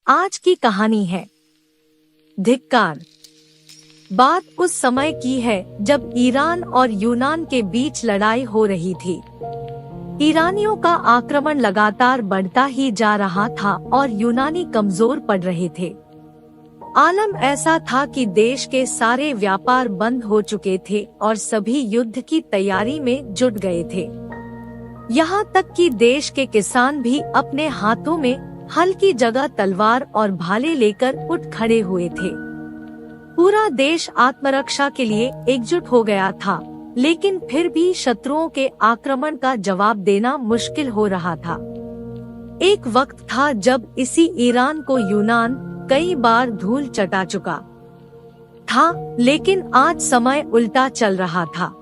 आज की कहानी है धिक्कार। बात उस समय की है जब ईरान और यूनान के बीच लड़ाई हो रही थी। ईरानियों का आक्रमण लगातार बढ़ता ही जा रहा था और यूनानी कमजोर पड़ रहे थे। आलम ऐसा था कि देश के सारे व्यापार बंद हो चुके थे और सभी युद्ध की तैयारी में जुट गए थे। यहाँ तक कि देश के किसान भी अपने हाथों में हल की जगह तलवार और भाले लेकर उठ खड़े हुए थे। पूरा देश आत्मरक्षा के लिए एकजुट हो गया था, लेकिन फिर भी शत्रुओं के आक्रमण का जवाब देना मुश्किल हो रहा था। एक वक्त था जब इसी ईरान को यूनान कई बार धूल चटा चुका था, लेकिन आज समय उल्टा चल रहा था।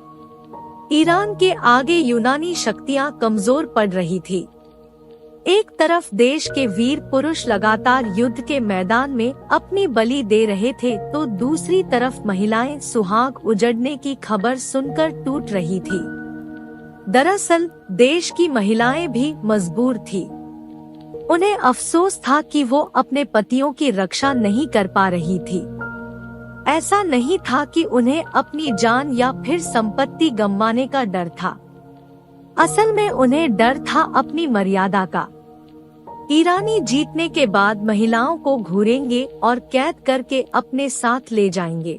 ईरान के आगे यूनानी शक्तियां कमजोर पड़ रही थी। एक तरफ देश के वीर पुरुष लगातार युद्ध के मैदान में अपनी बलि दे रहे थे, तो दूसरी तरफ महिलाएं सुहाग उजड़ने की खबर सुनकर टूट रही थी। दरअसल देश की महिलाएं भी मजबूर थी। उन्हें अफसोस था कि वो अपने पतियों की रक्षा नहीं कर पा रही थी। ऐसा नहीं था कि उन्हें अपनी जान या फिर संपत्ति गंवाने का डर था। असल में उन्हें डर था अपनी मर्यादा का। ईरानी जीतने के बाद महिलाओं को घूरेंगे और कैद करके अपने साथ ले जाएंगे,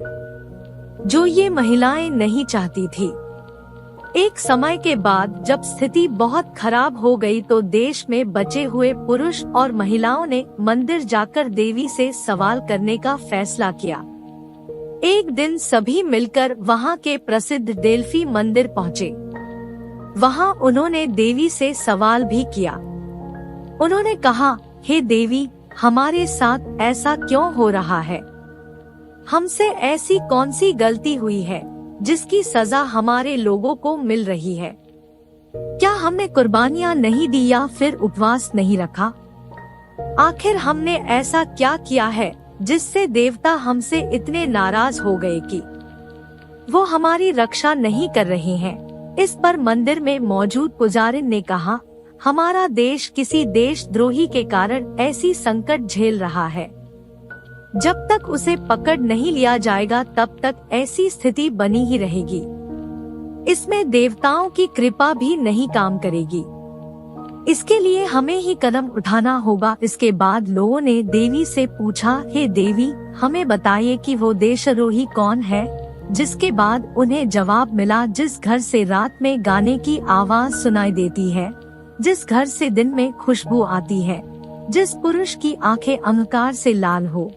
जो ये महिलाएं नहीं चाहती थी। एक समय के बाद जब स्थिति बहुत खराब हो गई तो देश में बचे हुए पुरुष और महिलाओं ने मंदिर जाकर देवी से सवाल करने का फैसला किया। एक दिन सभी मिलकर वहां के प्रसिद्ध डेल्फी मंदिर पहुंचे। वहां उन्होंने देवी से सवाल भी किया। उन्होंने कहा, हे देवी, हमारे साथ ऐसा क्यों हो रहा है? हमसे ऐसी कौन सी गलती हुई है जिसकी सजा हमारे लोगों को मिल रही है? क्या हमने कुर्बानियां नहीं दी या फिर उपवास नहीं रखा? आखिर हमने ऐसा क्या किया है जिससे देवता हमसे इतने नाराज हो गए कि वो हमारी रक्षा नहीं कर रहे हैं? इस पर मंदिर में मौजूद पुजारिन ने कहा, हमारा देश किसी देशद्रोही के कारण ऐसी संकट झेल रहा है। जब तक उसे पकड़ नहीं लिया जाएगा तब तक ऐसी स्थिति बनी ही रहेगी। इसमें देवताओं की कृपा भी नहीं काम करेगी। इसके लिए हमें ही कदम उठाना होगा। इसके बाद लोगों ने देवी से पूछा, हे देवी, हमें बताइए कि वो देशद्रोही कौन है? जिसके बाद उन्हें जवाब मिला, जिस घर से रात में गाने की आवाज सुनाई देती है, जिस घर से दिन में खुशबू आती है, जिस पुरुष की आंखें अंधकार से लाल हो,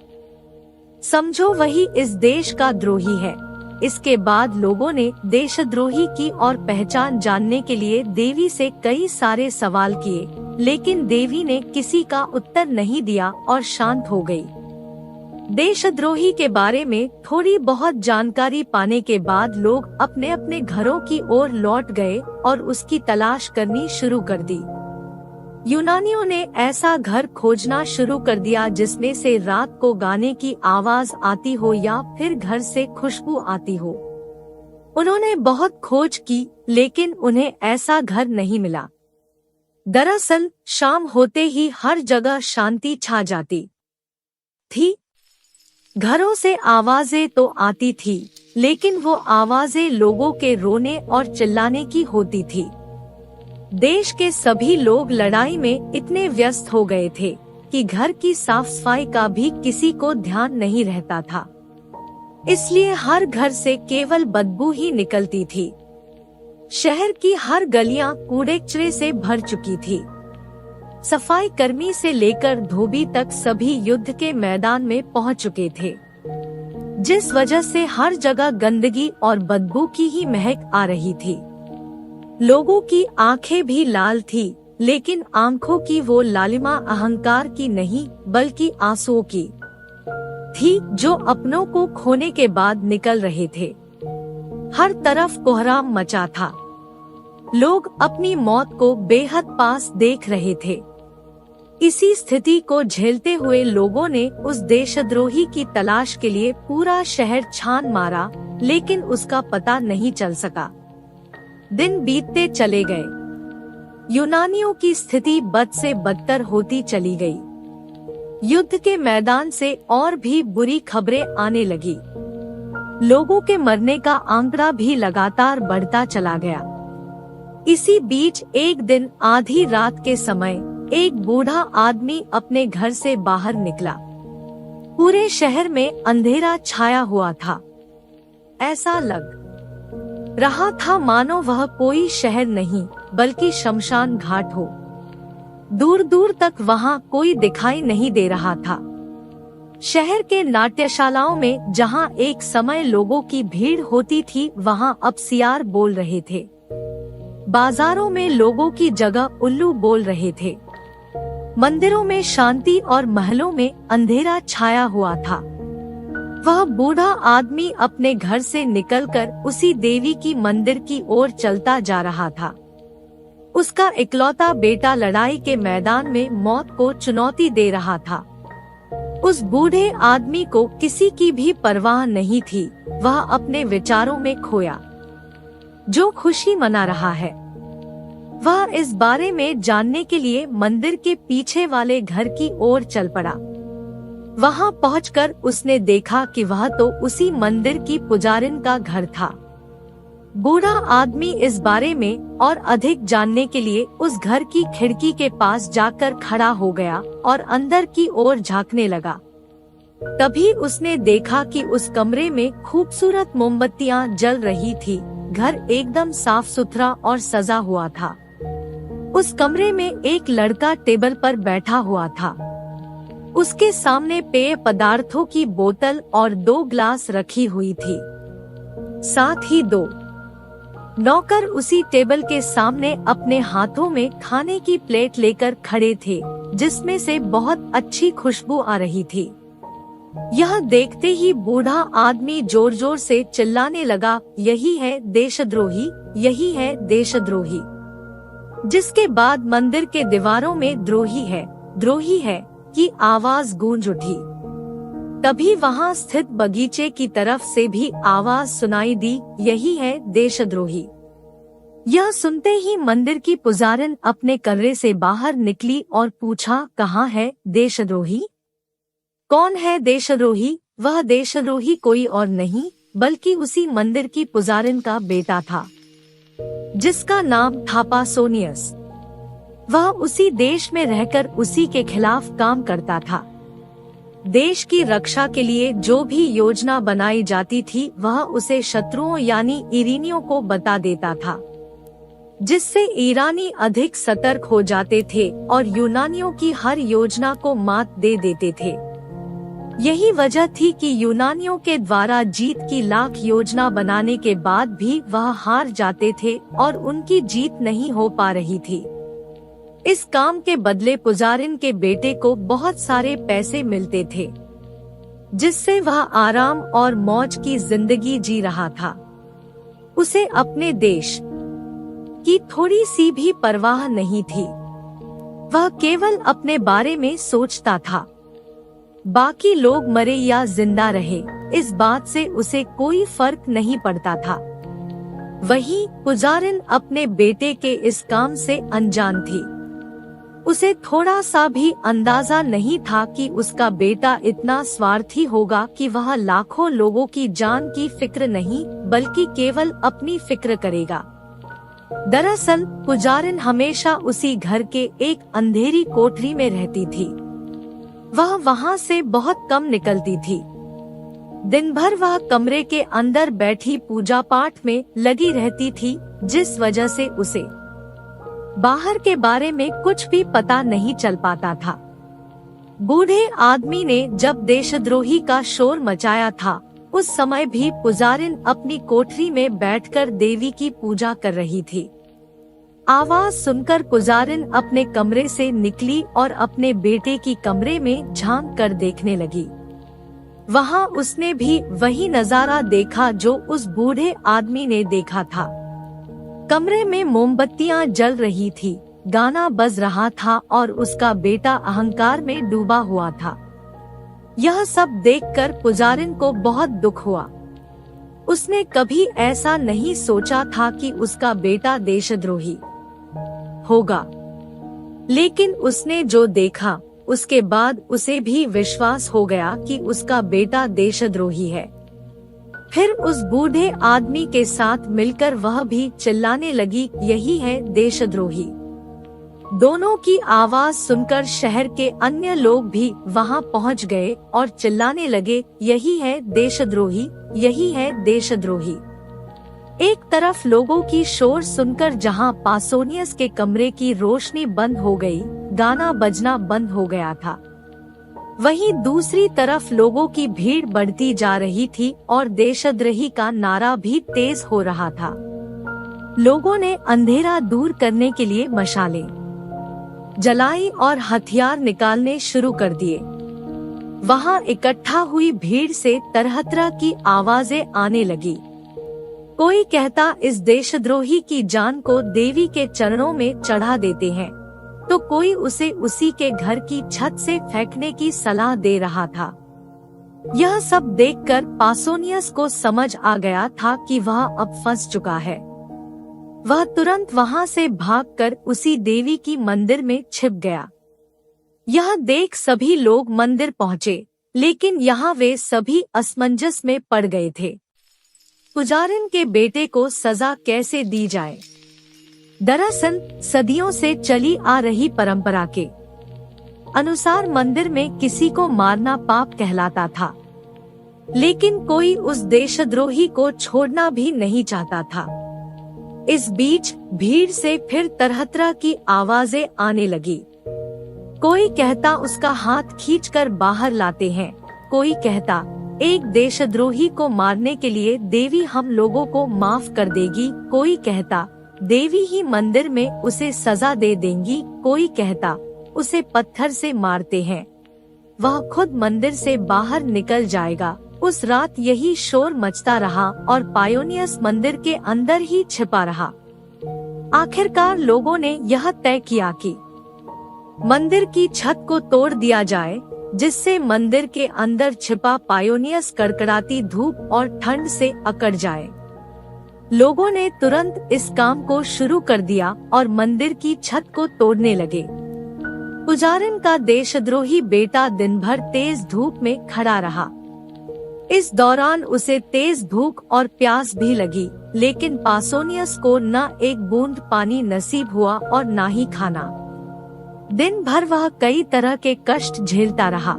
समझो वही इस देश का द्रोही है। इसके बाद लोगों ने देशद्रोही की और पहचान जानने के लिए देवी से कई सारे सवाल किए, लेकिन देवी ने किसी का उत्तर नहीं दिया और शांत हो गई। देशद्रोही के बारे में थोड़ी बहुत जानकारी पाने के बाद लोग अपने अपने घरों की ओर लौट गए और उसकी तलाश करनी शुरू कर दी। यूनानियों ने ऐसा घर खोजना शुरू कर दिया जिसमें से रात को गाने की आवाज आती हो या फिर घर से खुशबू आती हो। उन्होंने बहुत खोज की, लेकिन उन्हें ऐसा घर नहीं मिला। दरअसल शाम होते ही हर जगह शांति छा जाती थी। घरों से आवाजें तो आती थी, लेकिन वो आवाजें लोगों के रोने और चिल्लाने की होती थी। देश के सभी लोग लड़ाई में इतने व्यस्त हो गए थे कि घर की साफ सफाई का भी किसी को ध्यान नहीं रहता था। इसलिए हर घर से केवल बदबू ही निकलती थी। शहर की हर गलियां कूड़े कचरे से भर चुकी थी। सफाई कर्मी से लेकर धोबी तक सभी युद्ध के मैदान में पहुंच चुके थे, जिस वजह से हर जगह गंदगी और बदबू की ही महक आ रही थी। लोगों की आंखें भी लाल थी, लेकिन आंखों की वो लालिमा अहंकार की नहीं बल्कि आंसुओं की थी, जो अपनों को खोने के बाद निकल रहे थे। हर तरफ कोहराम मचा था। लोग अपनी मौत को बेहद पास देख रहे थे। इसी स्थिति को झेलते हुए लोगों ने उस देशद्रोही की तलाश के लिए पूरा शहर छान मारा, लेकिन उसका पता नहीं चल सका। दिन बीतते चले गए। यूनानियों की स्थिति बद से बदतर होती चली गई। युद्ध के मैदान से और भी बुरी खबरें आने लगी। लोगों के मरने का आंकड़ा भी लगातार बढ़ता चला गया। इसी बीच एक दिन आधी रात के समय एक बूढ़ा आदमी अपने घर से बाहर निकला। पूरे शहर में अंधेरा छाया हुआ था। ऐसा लग रहा था मानो वह कोई शहर नहीं बल्कि शमशान घाट हो। दूर दूर तक वहाँ कोई दिखाई नहीं दे रहा था। शहर के नाट्यशालाओं में जहाँ एक समय लोगों की भीड़ होती थी, वहाँ अब सियार बोल रहे थे। बाजारों में लोगों की जगह उल्लू बोल रहे थे। मंदिरों में शांति और महलों में अंधेरा छाया हुआ था। वह बूढ़ा आदमी अपने घर से निकलकर उसी देवी की मंदिर की ओर चलता जा रहा था। उसका इकलौता बेटा लड़ाई के मैदान में मौत को चुनौती दे रहा था। उस बूढ़े आदमी को किसी की भी परवाह नहीं थी। वह अपने विचारों में खोया। जो खुशी मना रहा है, वह इस बारे में जानने के लिए मंदिर के पीछे वाले घर की ओर चल पड़ा। वहां पहुंचकर उसने देखा कि वह तो उसी मंदिर की पुजारिन का घर था। बूढ़ा आदमी इस बारे में और अधिक जानने के लिए उस घर की खिड़की के पास जाकर खड़ा हो गया और अंदर की ओर झांकने लगा। तभी उसने देखा कि उस कमरे में खूबसूरत मोमबत्तियां जल रही थी। घर एकदम साफ सुथरा और सजा हुआ था। उस कमरे में एक लड़का टेबल पर बैठा हुआ था। उसके सामने पेय पदार्थों की बोतल और 2 ग्लास रखी हुई थी। साथ ही 2 नौकर उसी टेबल के सामने अपने हाथों में खाने की प्लेट लेकर खड़े थे, जिसमें से बहुत अच्छी खुशबू आ रही थी। यह देखते ही बूढ़ा आदमी जोर जोर से चिल्लाने लगा, यही है देशद्रोही, यही है देशद्रोही। जिसके बाद मंदिर के दीवारों में द्रोही है की आवाज गूंज उठी। तभी वहां स्थित बगीचे की तरफ से भी आवाज सुनाई दी, यही है देशद्रोही। यह सुनते ही मंदिर की पुजारिन अपने कमरे से बाहर निकली और पूछा, कहाँ है देशद्रोही? कौन है देशद्रोही? वह देशद्रोही कोई और नहीं बल्कि उसी मंदिर की पुजारिन का बेटा था, जिसका नाम था पासोनियस। वह उसी देश में रहकर उसी के खिलाफ काम करता था। देश की रक्षा के लिए जो भी योजना बनाई जाती थी, वह उसे शत्रुओं यानी ईरानियों को बता देता था, जिससे ईरानी अधिक सतर्क हो जाते थे और यूनानियों की हर योजना को मात दे देते थे। यही वजह थी कि यूनानियों के द्वारा जीत की लाख योजना बनाने के बाद भी वह हार जाते थे और उनकी जीत नहीं हो पा रही थी। इस काम के बदले पुजारिन के बेटे को बहुत सारे पैसे मिलते थे, जिससे वह आराम और मौज की जिंदगी जी रहा था। उसे अपने देश की थोड़ी सी भी परवाह नहीं थी। वह केवल अपने बारे में सोचता था। बाकी लोग मरे या जिंदा रहे, इस बात से उसे कोई फर्क नहीं पड़ता था। वहीं पुजारिन अपने बेटे के इस काम से अनजान थी। उसे थोड़ा सा भी अंदाजा नहीं था कि उसका बेटा इतना स्वार्थी होगा कि वह लाखों लोगों की जान की फिक्र नहीं बल्कि केवल अपनी फिक्र करेगा। दरअसल पुजारिन हमेशा उसी घर के एक अंधेरी कोठरी में रहती थी। वह वहाँ से बहुत कम निकलती थी। दिन भर वह कमरे के अंदर बैठी पूजा पाठ में लगी रहती थी, जिस वजह से उसे बाहर के बारे में कुछ भी पता नहीं चल पाता था। बूढ़े आदमी ने जब देशद्रोही का शोर मचाया था, उस समय भी पुजारिन अपनी कोठरी में बैठकर देवी की पूजा कर रही थी। आवाज सुनकर पुजारिन अपने कमरे से निकली और अपने बेटे की कमरे में झांक कर देखने लगी। वहां उसने भी वही नजारा देखा जो उस बूढ़े आदमी ने देखा था। कमरे में मोमबत्तियां जल रही थी, गाना बज रहा था और उसका बेटा अहंकार में डूबा हुआ था। यह सब देखकर पुजारिन को बहुत दुख हुआ। उसने कभी ऐसा नहीं सोचा था कि उसका बेटा देशद्रोही होगा, लेकिन उसने जो देखा उसके बाद उसे भी विश्वास हो गया कि उसका बेटा देशद्रोही है। फिर उस बूढ़े आदमी के साथ मिलकर वह भी चिल्लाने लगी, यही है देशद्रोही। दोनों की आवाज सुनकर शहर के अन्य लोग भी वहां पहुंच गए और चिल्लाने लगे, यही है देशद्रोही, यही है देशद्रोही। एक तरफ लोगों की शोर सुनकर जहां पासोनियस के कमरे की रोशनी बंद हो गई, गाना बजना बंद हो गया था, वहीं दूसरी तरफ लोगों की भीड़ बढ़ती जा रही थी और देशद्रोही का नारा भी तेज हो रहा था। लोगों ने अंधेरा दूर करने के लिए मशालें जलाई और हथियार निकालने शुरू कर दिए। वहां इकट्ठा हुई भीड़ से तरह तरह की आवाजें आने लगी। कोई कहता इस देशद्रोही की जान को देवी के चरणों में चढ़ा देते हैं, तो कोई उसे उसी के घर की छत से फेंकने की सलाह दे रहा था। यह सब देखकर पासोनियस को समझ आ गया था कि वह अब फंस चुका है। वह तुरंत वहां से भागकर उसी देवी की मंदिर में छिप गया। यह देख सभी लोग मंदिर पहुंचे, लेकिन यहाँ वे सभी असमंजस में पड़ गए थे। पुजारिन के बेटे को सजा कैसे दी जाए? दरअसल सदियों से चली आ रही परंपरा के अनुसार मंदिर में किसी को मारना पाप कहलाता था, लेकिन कोई उस देशद्रोही को छोड़ना भी नहीं चाहता था। इस बीच भीड़ से फिर तरह तरह की आवाजें आने लगी। कोई कहता उसका हाथ खींचकर बाहर लाते हैं, कोई कहता एक देशद्रोही को मारने के लिए देवी हम लोगों को माफ कर देगी, कोई कहता देवी ही मंदिर में उसे सजा दे देंगी, कोई कहता उसे पत्थर से मारते हैं, वह खुद मंदिर से बाहर निकल जाएगा। उस रात यही शोर मचता रहा और पायोनियस मंदिर के अंदर ही छिपा रहा। आखिरकार लोगों ने यह तय किया कि मंदिर की छत को तोड़ दिया जाए, जिससे मंदिर के अंदर छिपा पायोनियस कड़कड़ाती धूप और ठंड से अकड़ जाए। लोगों ने तुरंत इस काम को शुरू कर दिया और मंदिर की छत को तोड़ने लगे। पुजारिन का देशद्रोही बेटा दिन भर तेज धूप में खड़ा रहा। इस दौरान उसे तेज भूख और प्यास भी लगी, लेकिन पासोनियस को न एक बूंद पानी नसीब हुआ और न ही खाना। दिन भर वह कई तरह के कष्ट झेलता रहा।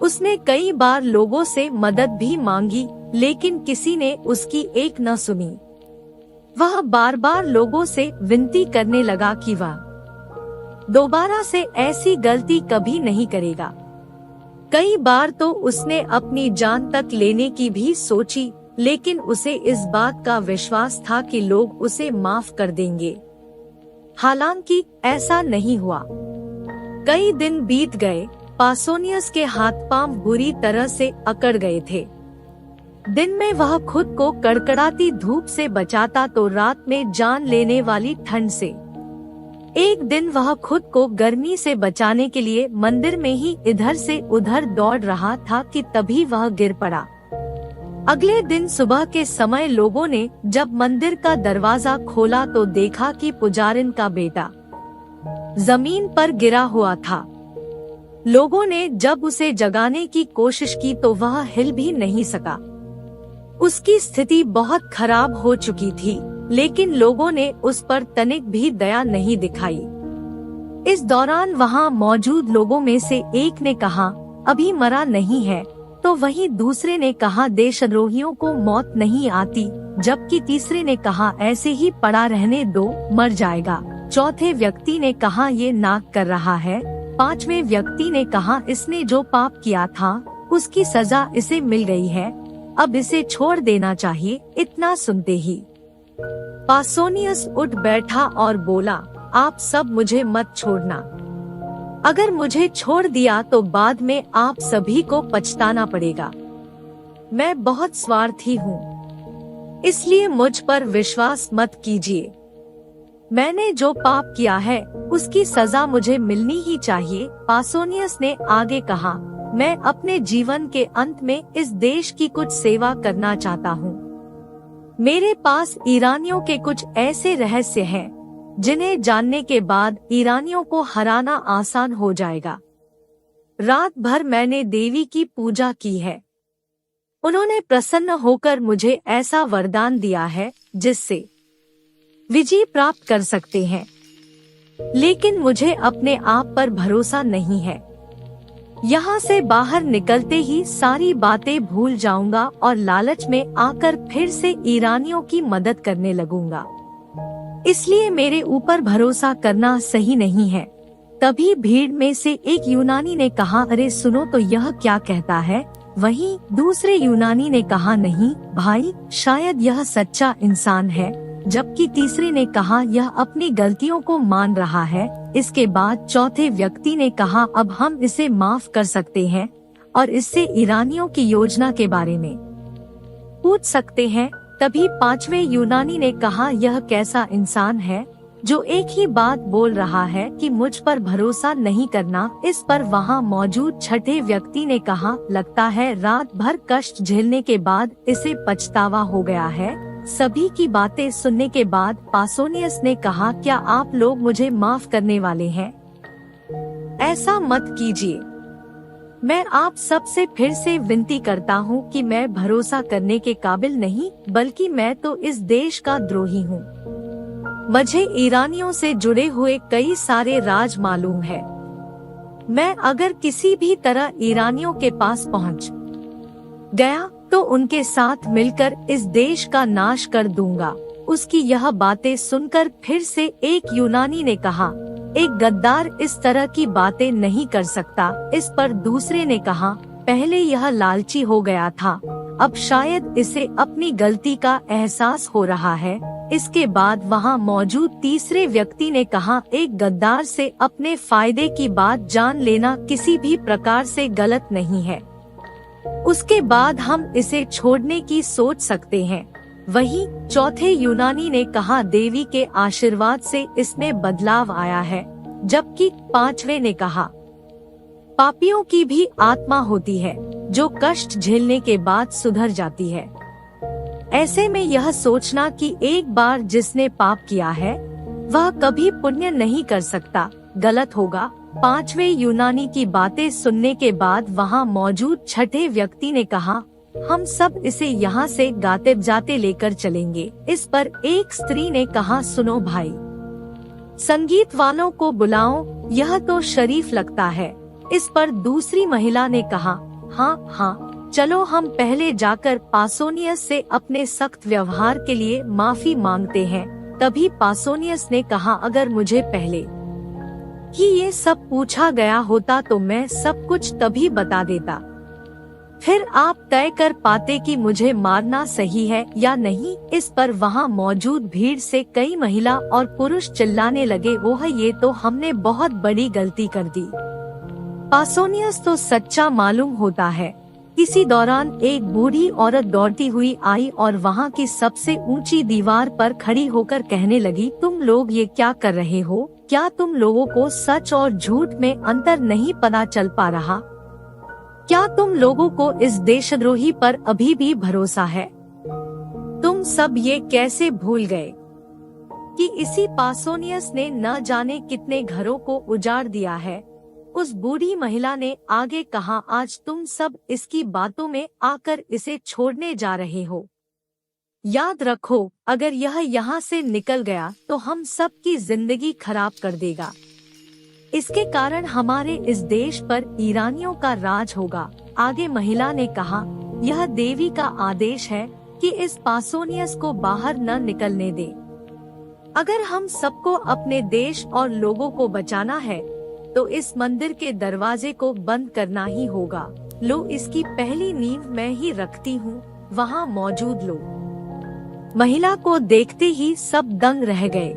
उसने कई बार लोगों से मदद भी मांगी, लेकिन किसी ने उसकी एक न सुनी। वह बार बार लोगों से विनती करने लगा कि वह दोबारा से ऐसी गलती कभी नहीं करेगा। कई बार तो उसने अपनी जान तक लेने की भी सोची, लेकिन उसे इस बात का विश्वास था कि लोग उसे माफ कर देंगे। हालांकि ऐसा नहीं हुआ। कई दिन बीत गए, पासोनियस के हाथ पांव बुरी तरह से अकड़ गए थे। दिन में वह खुद को कड़कड़ाती धूप से बचाता तो रात में जान लेने वाली ठंड से। एक दिन वह खुद को गर्मी से बचाने के लिए मंदिर में ही इधर से उधर दौड़ रहा था कि तभी वह गिर पड़ा। अगले दिन सुबह के समय लोगों ने जब मंदिर का दरवाजा खोला तो देखा कि पुजारिन का बेटा जमीन पर गिरा हुआ था। लोगों ने जब उसे जगाने की कोशिश की तो वह हिल भी नहीं सका। उसकी स्थिति बहुत खराब हो चुकी थी, लेकिन लोगों ने उस पर तनिक भी दया नहीं दिखाई। इस दौरान वहां मौजूद लोगों में से एक ने कहा, अभी मरा नहीं है, तो वहीं दूसरे ने कहा देशद्रोहियों को मौत नहीं आती, जबकि तीसरे ने कहा ऐसे ही पड़ा रहने दो, मर जाएगा। चौथे व्यक्ति ने कहा ये नाक कर रहा है। पांचवें व्यक्ति ने कहा इसने जो पाप किया था उसकी सजा इसे मिल गई है, अब इसे छोड़ देना चाहिए। इतना सुनते ही पासोनियस उठ बैठा और बोला, आप सब मुझे मत छोड़ना। अगर मुझे छोड़ दिया तो बाद में आप सभी को पछताना पड़ेगा। मैं बहुत स्वार्थी हूँ, इसलिए मुझ पर विश्वास मत कीजिए। मैंने जो पाप किया है उसकी सजा मुझे मिलनी ही चाहिए। पासोनियस ने आगे कहा, मैं अपने जीवन के अंत में इस देश की कुछ सेवा करना चाहता हूँ। मेरे पास ईरानियों के कुछ ऐसे रहस्य हैं जिन्हें जानने के बाद ईरानियों को हराना आसान हो जाएगा। रात भर मैंने देवी की पूजा की है। उन्होंने प्रसन्न होकर मुझे ऐसा वरदान दिया है जिससे विजय प्राप्त कर सकते हैं। लेकिन मुझे अपने आप पर भरोसा नहीं है। यहाँ से बाहर निकलते ही सारी बातें भूल जाऊंगा और लालच में आकर फिर से ईरानियों की मदद करने लगूंगा। इसलिए मेरे ऊपर भरोसा करना सही नहीं है। तभी भीड़ में से एक यूनानी ने कहा, अरे सुनो तो यह क्या कहता है। वहीं दूसरे यूनानी ने कहा, नहीं भाई, शायद यह सच्चा इंसान है। जबकि तीसरे ने कहा, यह अपनी गलतियों को मान रहा है। इसके बाद चौथे व्यक्ति ने कहा, अब हम इसे माफ कर सकते हैं और इससे ईरानियों की योजना के बारे में पूछ सकते हैं। तभी पांचवें यूनानी ने कहा, यह कैसा इंसान है जो एक ही बात बोल रहा है कि मुझ पर भरोसा नहीं करना। इस पर वहाँ मौजूद छठे व्यक्ति ने कहा, लगता है रात भर कष्ट झेलने के बाद इसे पछतावा हो गया है। सभी की बातें सुनने के बाद पासोनियस ने कहा, क्या आप लोग मुझे माफ करने वाले हैं? ऐसा मत कीजिए। मैं आप सब से फिर से विनती करता हूँ कि मैं भरोसा करने के काबिल नहीं, बल्कि मैं तो इस देश का द्रोही हूँ। मुझे ईरानियों से जुड़े हुए कई सारे राज मालूम है। मैं अगर किसी भी तरह ईरानियों के पास पहुँच गया तो उनके साथ मिलकर इस देश का नाश कर दूंगा। उसकी यह बातें सुनकर फिर से एक यूनानी ने कहा, एक गद्दार इस तरह की बातें नहीं कर सकता। इस पर दूसरे ने कहा, पहले यह लालची हो गया था, अब शायद इसे अपनी गलती का एहसास हो रहा है। इसके बाद वहाँ मौजूद तीसरे व्यक्ति ने कहा, एक गद्दार से अपने फायदे की बात जान लेना किसी भी प्रकार से गलत नहीं है। उसके बाद हम इसे छोड़ने की सोच सकते हैं। वहीं चौथे यूनानी ने कहा, देवी के आशीर्वाद से इसमें बदलाव आया है। जबकि पांचवे ने कहा, पापियों की भी आत्मा होती है जो कष्ट झेलने के बाद सुधर जाती है। ऐसे में यह सोचना कि एक बार जिसने पाप किया है वह कभी पुण्य नहीं कर सकता, गलत होगा। पांचवे यूनानी की बातें सुनने के बाद वहाँ मौजूद छठे व्यक्ति ने कहा, हम सब इसे यहाँ से गाते जाते लेकर चलेंगे। इस पर एक स्त्री ने कहा, सुनो भाई, संगीत वालों को बुलाओ, यह तो शरीफ लगता है। इस पर दूसरी महिला ने कहा, हाँ, चलो हम पहले जाकर पासोनियस से अपने सख्त व्यवहार के लिए माफी मांगते हैं। तभी पासोनियस ने कहा, अगर मुझे पहले कि ये सब पूछा गया होता तो मैं सब कुछ तभी बता देता। फिर आप तय कर पाते कि मुझे मारना सही है या नहीं। इस पर वहाँ मौजूद भीड़ से कई महिला और पुरुष चिल्लाने लगे, ओह ये तो हमने बहुत बड़ी गलती कर दी। पासोनियस तो सच्चा मालूम होता है। इसी दौरान एक बूढ़ी औरत दौड़ती हुई आई और वहाँ की सबसे ऊंची दीवार पर खड़ी होकर कहने लगी, तुम लोग ये क्या कर रहे हो? क्या तुम लोगों को सच और झूठ में अंतर नहीं पता चल पा रहा? क्या तुम लोगों को इस देशद्रोही पर अभी भी भरोसा है? तुम सब ये कैसे भूल गए कि इसी पासोनियस ने न जाने कितने घरों को उजाड़ दिया है? उस बूढ़ी महिला ने आगे कहा, आज तुम सब इसकी बातों में आकर इसे छोड़ने जा रहे हो। याद रखो, अगर यह यहाँ से निकल गया तो हम सब की जिंदगी खराब कर देगा। इसके कारण हमारे इस देश पर ईरानियों का राज होगा। आगे महिला ने कहा, यह देवी का आदेश है कि इस पासोनियस को बाहर न निकलने दे। अगर हम सबको अपने देश और लोगों को बचाना है तो इस मंदिर के दरवाजे को बंद करना ही होगा। लो, इसकी पहली नींव मैं ही रखती हूँ। वहाँ मौजूद लोग महिला को देखते ही सब दंग रह गए।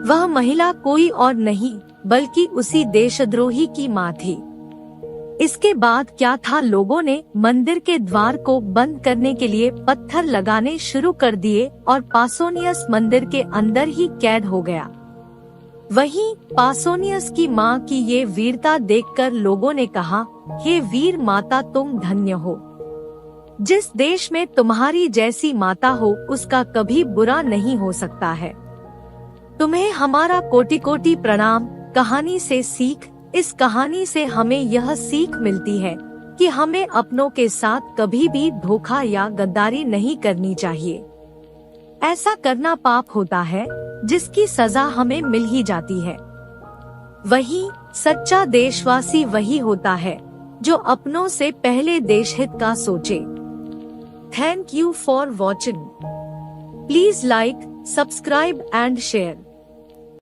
वह महिला कोई और नहीं बल्कि उसी देशद्रोही की माँ थी। इसके बाद क्या था, लोगों ने मंदिर के द्वार को बंद करने के लिए पत्थर लगाने शुरू कर दिए और पासोनियस मंदिर के अंदर ही कैद हो गया। वहीं पासोनियस की माँ की ये वीरता देखकर लोगों ने कहा, हे वीर माता, तुम धन्य हो। जिस देश में तुम्हारी जैसी माता हो उसका कभी बुरा नहीं हो सकता है। तुम्हें हमारा कोटि कोटि प्रणाम। कहानी से सीख, इस कहानी से हमें यह सीख मिलती है कि हमें अपनों के साथ कभी भी धोखा या गद्दारी नहीं करनी चाहिए। ऐसा करना पाप होता है जिसकी सजा हमें मिल ही जाती है। वहीं सच्चा देशवासी वही होता है जो अपनों से पहले देश हित का सोचे। Thank you for watching. Please like, subscribe and share.